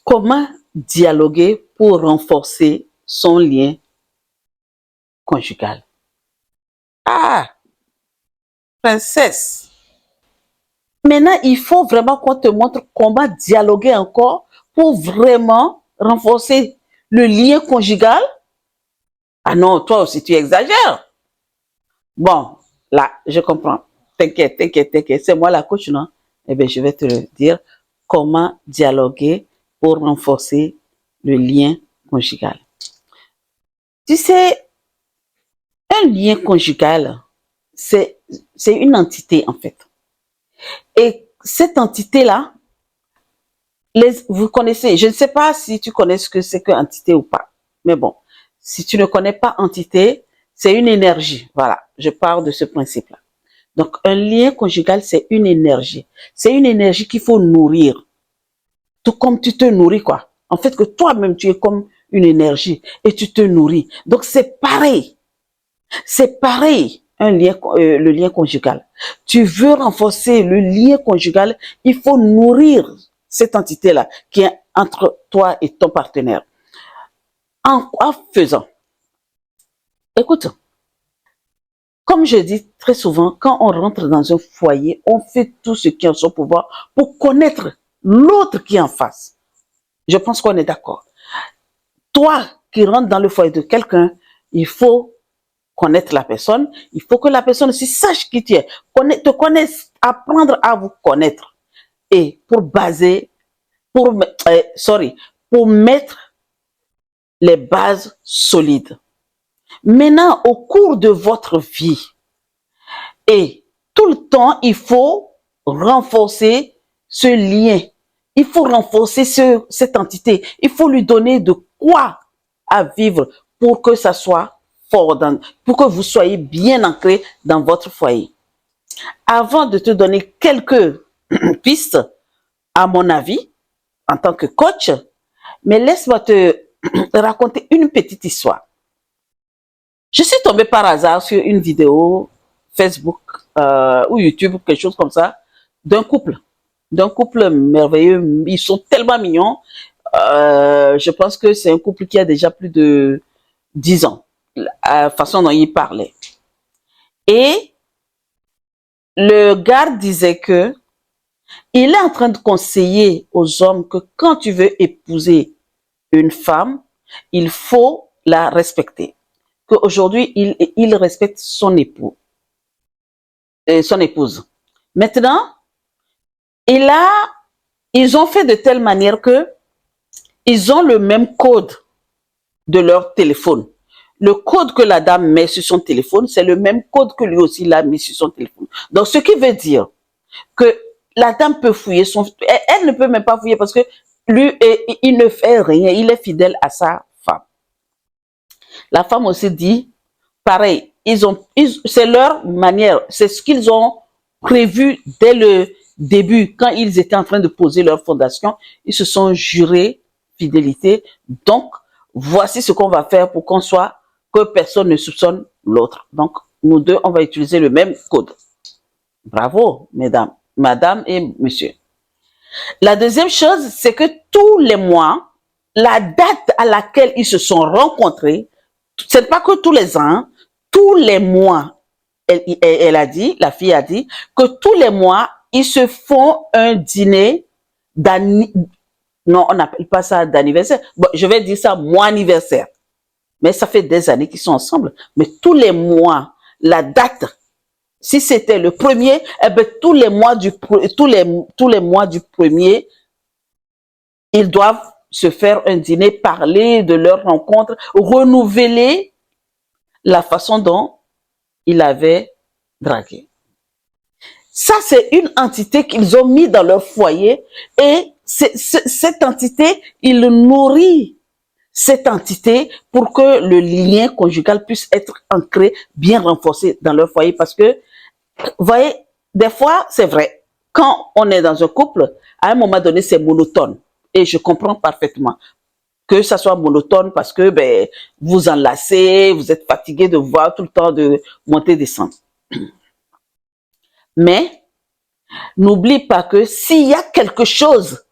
Comment dialoguer pour renforcer son lien conjugal? Ah, princesse. Maintenant, il faut vraiment qu'on te montre comment dialoguer encore pour vraiment renforcer le lien conjugal. Ah non, toi aussi, tu exagères. Bon, là, je comprends. T'inquiète, t'inquiète, t'inquiète. C'est moi la coach, non? Eh bien, je vais te le dire. Comment dialoguer pour renforcer le lien conjugal. Tu sais, un lien conjugal, c'est une entité, en fait. Et cette entité-là, vous connaissez, je ne sais pas si tu connais ce que c'est que entité ou pas. Mais bon, si tu ne connais pas entité, c'est une énergie. Voilà, je parle de ce principe-là. Donc, un lien conjugal, c'est une énergie. C'est une énergie qu'il faut nourrir. Tout comme tu te nourris, quoi. En fait, que toi-même, tu es comme une énergie et tu te nourris. Donc, c'est pareil. C'est pareil, le lien conjugal. Tu veux renforcer le lien conjugal, il faut nourrir cette entité-là qui est entre toi et ton partenaire. En faisant, écoute, comme je dis très souvent, quand on rentre dans un foyer, on fait tout ce qui est en son pouvoir pour connaître l'autre qui est en face. Je pense qu'on est d'accord. Toi qui rentres dans le foyer de quelqu'un, il faut connaître la personne, il faut que la personne aussi sache qui tu es, te connaisse, apprendre à vous connaître. Et pour baser, pour mettre les bases solides. Maintenant, au cours de votre vie, et tout le temps, il faut renforcer ce lien. Il faut renforcer cette entité. Il faut lui donner de quoi à vivre pour que ça soit fort, pour que vous soyez bien ancré dans votre foyer. Avant de te donner quelques pistes, à mon avis, en tant que coach, mais laisse-moi te raconter une petite histoire. Je suis tombée par hasard sur une vidéo Facebook ou YouTube, quelque chose comme ça, d'un couple merveilleux. Ils sont tellement mignons. Je pense que c'est un couple qui a déjà plus de 10 ans, la façon dont il parlait. Et le gars disait que il est en train de conseiller aux hommes que quand tu veux épouser une femme, il faut la respecter. Qu'aujourd'hui, il respecte son époux, son épouse. Maintenant, ils ont fait de telle manière que ils ont le même code de leur téléphone. Le code que la dame met sur son téléphone, c'est le même code que lui aussi l'a mis sur son téléphone. Donc, ce qui veut dire que la dame peut fouiller elle ne peut même pas fouiller parce que lui, il ne fait rien, il est fidèle à sa femme. La femme aussi dit, pareil, c'est leur manière, c'est ce qu'ils ont prévu dès le début, quand ils étaient en train de poser leur fondation, ils se sont jurés fidélité. Donc, voici ce qu'on va faire pour que personne ne soupçonne l'autre. Donc, nous deux, on va utiliser le même code. Bravo, mesdames, madame et monsieur. La deuxième chose, c'est que tous les mois, la date à laquelle ils se sont rencontrés, ce n'est pas que tous les ans, tous les mois, elle a dit, la fille a dit, que tous les mois, ils se font un dîner non, on n'appelle pas ça d'anniversaire. Bon, je vais dire ça mois anniversaire. Mais ça fait des années qu'ils sont ensemble. Mais tous les mois, la date, si c'était le premier, eh bien, tous les mois du premier, ils doivent se faire un dîner, parler de leur rencontre, renouveler la façon dont ils avaient dragué. Ça, c'est une entité qu'ils ont mis dans leur foyer et cette entité, il nourrit cette entité pour que le lien conjugal puisse être ancré, bien renforcé dans leur foyer. Parce que, vous voyez, des fois, c'est vrai, quand on est dans un couple, à un moment donné, c'est monotone. Et je comprends parfaitement que ça soit monotone parce que vous enlacez, vous êtes fatigué de voir tout le temps de monter, descendre. Mais n'oublie pas que s'il y a quelque chose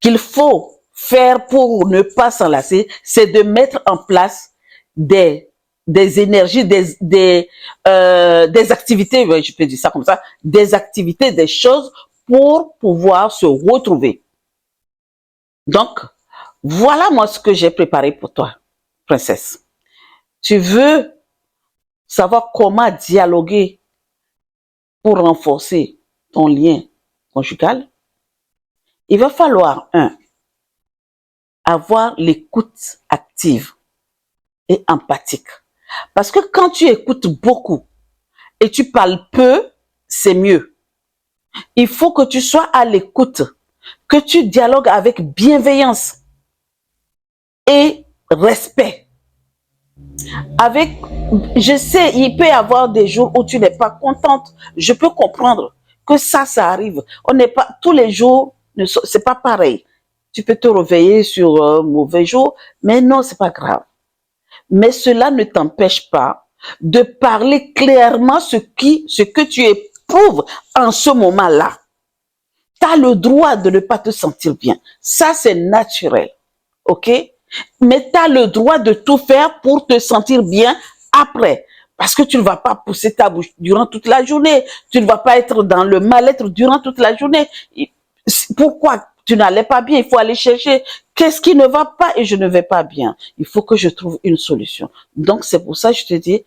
qu'il faut faire pour ne pas s'enlacer, c'est de mettre en place des énergies, des activités, ouais, je peux dire ça comme ça, des activités, des choses pour pouvoir se retrouver. Donc, voilà moi ce que j'ai préparé pour toi, princesse. Tu veux savoir comment dialoguer pour renforcer ton lien conjugal? Il va falloir, avoir l'écoute active et empathique. Parce que quand tu écoutes beaucoup et tu parles peu, c'est mieux. Il faut que tu sois à l'écoute, que tu dialogues avec bienveillance et respect. Je sais, il peut y avoir des jours où tu n'es pas contente. Je peux comprendre que ça arrive. On n'est pas, tous les jours, c'est pas pareil. Tu peux te réveiller sur un mauvais jour, mais non, c'est pas grave. Mais cela ne t'empêche pas de parler clairement ce que tu éprouves en ce moment-là. Tu as le droit de ne pas te sentir bien. Ça, c'est naturel. OK? Mais tu as le droit de tout faire pour te sentir bien après. Parce que tu ne vas pas pousser ta bouche durant toute la journée. Tu ne vas pas être dans le mal-être durant toute la journée. Pourquoi tu n'allais pas bien? Il faut aller chercher qu'est-ce qui ne va pas et je ne vais pas bien. Il faut que je trouve une solution. Donc, c'est pour ça que je te dis,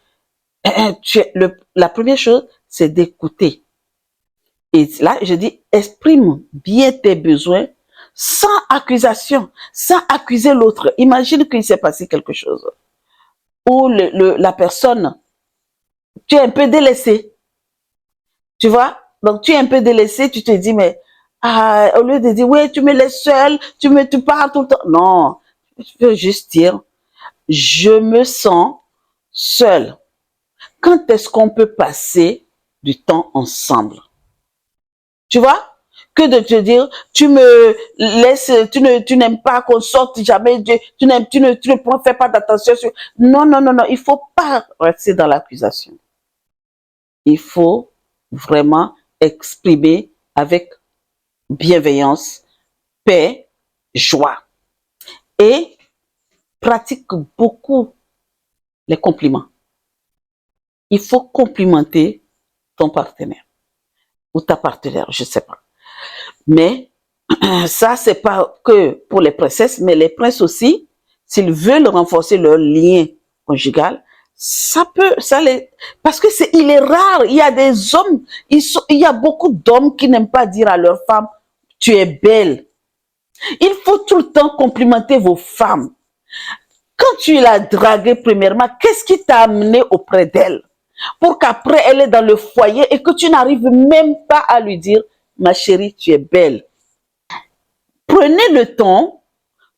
la première chose, c'est d'écouter. Et là, je dis, exprime bien tes besoins sans accusation, sans accuser l'autre. Imagine qu'il s'est passé quelque chose. Ou la personne, tu es un peu délaissé. Tu vois? Donc, tu es un peu délaissé, tu te dis, mais au lieu de dire, oui, tu me laisses seule, tu parles tout le temps. Non, tu peux juste dire, je me sens seule. Quand est-ce qu'on peut passer du temps ensemble? Tu vois? Que de te dire, tu me laisses, tu n'aimes pas qu'on sorte jamais, tu ne fais pas d'attention sur... Non, non, non, non, il faut pas rester dans l'accusation. Il faut vraiment exprimer avec bienveillance, paix, joie. Et pratique beaucoup les compliments. Il faut complimenter ton partenaire ou ta partenaire, je ne sais pas. Mais ça, c'est pas que pour les princesses, mais les princes aussi, s'ils veulent renforcer leur lien conjugal, parce que il est rare, il y a des hommes, il y a beaucoup d'hommes qui n'aiment pas dire à leur femme, tu es belle. Il faut tout le temps complimenter vos femmes. Quand tu l'as draguée premièrement, qu'est-ce qui t'a amené auprès d'elle? Pour qu'après, elle est dans le foyer et que tu n'arrives même pas à lui dire, ma chérie, tu es belle. Prenez le temps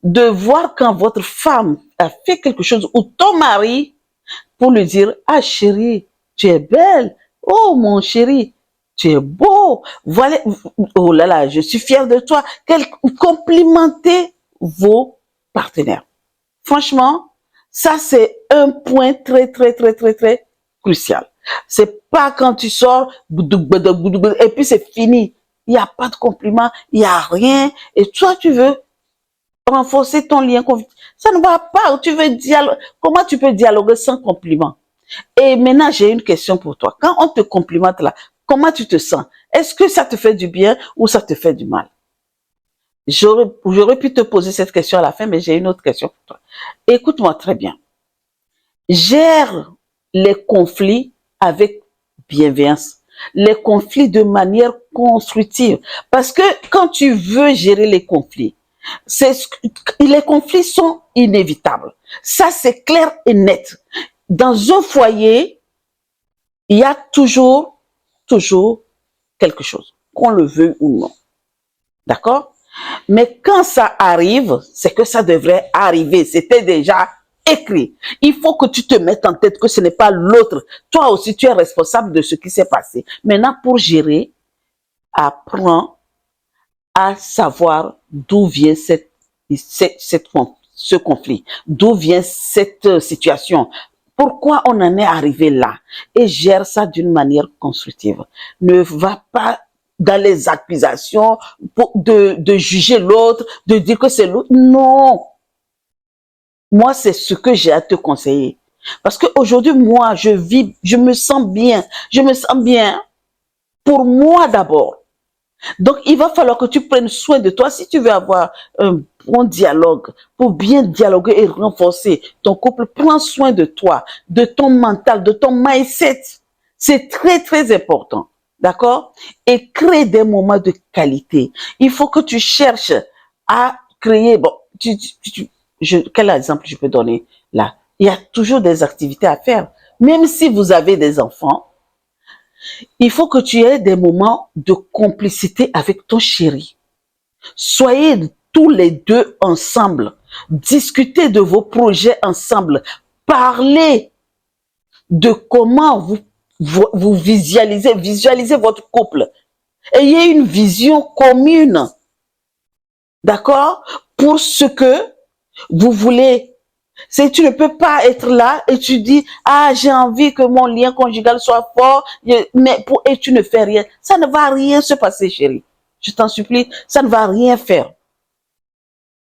de voir quand votre femme a fait quelque chose ou ton mari pour lui dire, ah chérie, tu es belle. Oh mon chéri, tu es beau. Voilà, oh là là, je suis fière de toi. Complimentez vos partenaires. Franchement, ça c'est un point très, très, très, très, très crucial. C'est pas quand tu sors et puis c'est fini. Il n'y a pas de compliment, il n'y a rien. Et toi, tu veux renforcer ton lien. Ça ne va pas. Tu veux comment tu peux dialoguer sans compliment? Et maintenant, j'ai une question pour toi. Quand on te complimente là, comment tu te sens? Est-ce que ça te fait du bien ou ça te fait du mal? J'aurais pu te poser cette question à la fin, mais j'ai une autre question pour toi. Écoute-moi très bien. Gère les conflits avec bienveillance, les conflits de manière constructive. Parce que quand tu veux gérer les conflits, les conflits sont inévitables. Ça, c'est clair et net. Dans un foyer, il y a toujours quelque chose, qu'on le veuille ou non. D'accord? Mais quand ça arrive, c'est que ça devrait arriver. C'était déjà écrit. Il faut que tu te mettes en tête que ce n'est pas l'autre. Toi aussi, tu es responsable de ce qui s'est passé. Maintenant, pour gérer, apprends à savoir d'où vient ce conflit, d'où vient cette situation, pourquoi on en est arrivé là, et gère ça d'une manière constructive. Ne va pas dans les accusations, de juger l'autre, de dire que c'est l'autre. Non. Moi, c'est ce que j'ai à te conseiller. Parce qu'aujourd'hui, moi, je vis, je me sens bien. Je me sens bien pour moi d'abord. Donc, il va falloir que tu prennes soin de toi si tu veux avoir un bon dialogue, pour bien dialoguer et renforcer ton couple. Prends soin de toi, de ton mental, de ton mindset. C'est très, très important. D'accord? Et crée des moments de qualité. Il faut que tu cherches à créer, bon, quel exemple je peux donner là? Il y a toujours des activités à faire. Même si vous avez des enfants, il faut que tu aies des moments de complicité avec ton chéri. Soyez tous les deux ensemble. Discutez de vos projets ensemble. Parlez de comment vous visualisez votre couple. Ayez une vision commune. D'accord? Pour ce que vous voulez. C'est tu ne peux pas être là et tu dis ah j'ai envie que mon lien conjugal soit fort et tu ne fais rien. Ça ne va rien se passer, chérie. Je t'en supplie, ça ne va rien faire.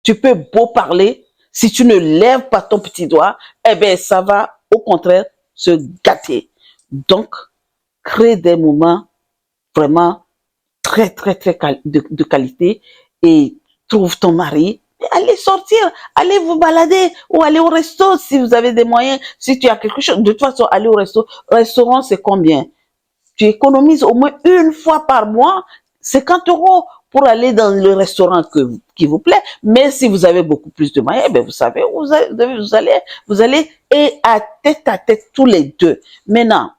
Tu peux beau parler, si tu ne lèves pas ton petit doigt, eh bien ça va au contraire se gâter. Donc crée des moments vraiment très très très de qualité et trouve ton mari. Allez sortir, allez vous balader ou aller au resto si vous avez des moyens. Si tu as quelque chose, de toute façon, aller au resto. Restaurant, c'est combien? Tu économises au moins une fois par mois 50 € pour aller dans le restaurant qui vous plaît. Mais si vous avez beaucoup plus de moyens, ben vous savez, vous allez et à tête tous les deux. Maintenant,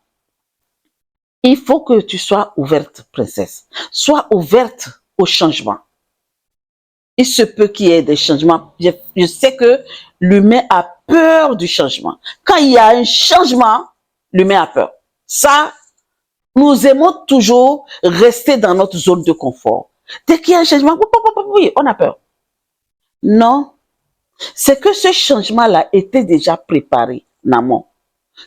il faut que tu sois ouverte, princesse. Sois ouverte au changement. Il se peut qu'il y ait des changements. Je sais que l'humain a peur du changement. Quand il y a un changement, l'humain a peur. Ça, nous aimons toujours rester dans notre zone de confort. Dès qu'il y a un changement, oui, on a peur. Non, c'est que ce changement-là était déjà préparé en amont.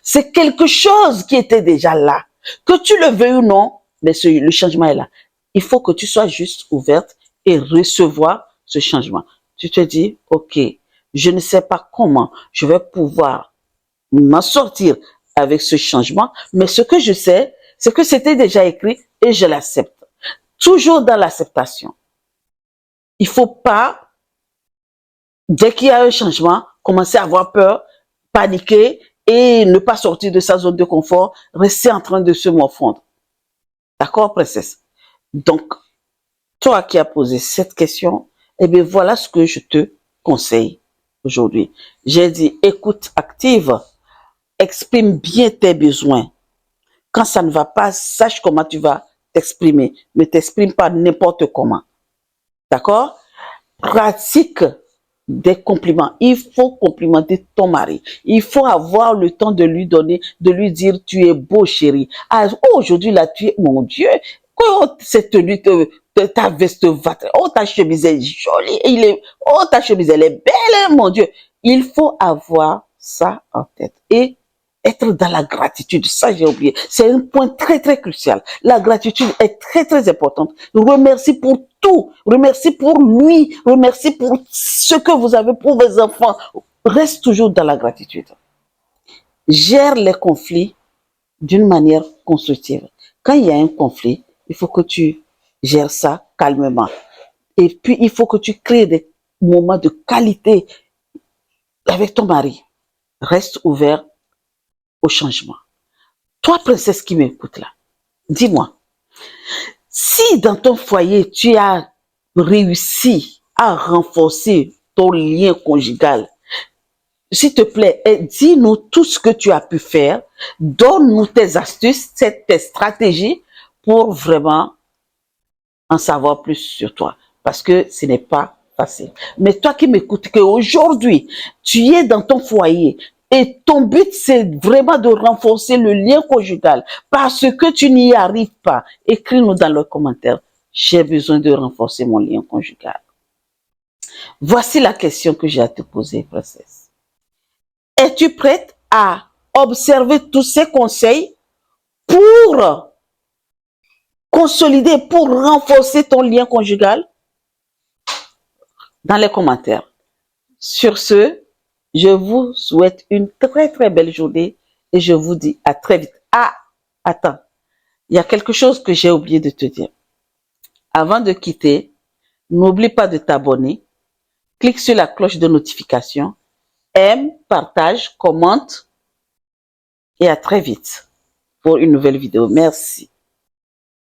C'est quelque chose qui était déjà là. Que tu le veuilles ou non, mais le changement est là. Il faut que tu sois juste ouverte et recevoir ce changement. Tu te dis, ok, je ne sais pas comment je vais pouvoir m'en sortir avec ce changement, mais ce que je sais, c'est que c'était déjà écrit et je l'accepte. Toujours dans l'acceptation. Il faut pas, dès qu'il y a un changement, commencer à avoir peur, paniquer et ne pas sortir de sa zone de confort, rester en train de se morfondre. D'accord, princesse? Donc, toi qui as posé cette question, eh bien, voilà ce que je te conseille aujourd'hui. J'ai dit, écoute active, exprime bien tes besoins. Quand ça ne va pas, sache comment tu vas t'exprimer. Ne t'exprime pas n'importe comment. D'accord? Pratique des compliments. Il faut complimenter ton mari. Il faut avoir le temps de lui donner, de lui dire tu es beau chéri. Ah, aujourd'hui là tu es, mon Dieu, oh, cette tenue, ta veste va, oh ta chemise est jolie, oh ta chemise elle est belle, hein, mon Dieu. Il faut avoir ça en tête et être dans la gratitude. Ça j'ai oublié. C'est un point très très crucial. La gratitude est très très importante. Remercie pour tout. Remercie pour lui. Remercie pour ce que vous avez pour vos enfants. Reste toujours dans la gratitude. Gère les conflits d'une manière constructive. Quand il y a un conflit, il faut que tu gères ça calmement. Et puis, il faut que tu crées des moments de qualité avec ton mari. Reste ouvert au changement. Toi, princesse qui m'écoute là, dis-moi, si dans ton foyer, tu as réussi à renforcer ton lien conjugal, s'il te plaît, dis-nous tout ce que tu as pu faire, donne-nous tes astuces, tes stratégies pour vraiment en savoir plus sur toi. Parce que ce n'est pas facile. Mais toi qui m'écoutes, qu'aujourd'hui, tu es dans ton foyer et ton but, c'est vraiment de renforcer le lien conjugal parce que tu n'y arrives pas. Écris-nous dans le commentaire. J'ai besoin de renforcer mon lien conjugal. Voici la question que j'ai à te poser, princesse. Es-tu prête à observer tous ces conseils pour consolider, pour renforcer ton lien conjugal? Dans les commentaires. Sur ce, je vous souhaite une très belle journée et je vous dis à très vite. Ah, attends, il y a quelque chose que j'ai oublié de te dire. Avant de quitter, n'oublie pas de t'abonner. Clique sur la cloche de notification. Aime, partage, commente. Et à très vite pour une nouvelle vidéo. Merci.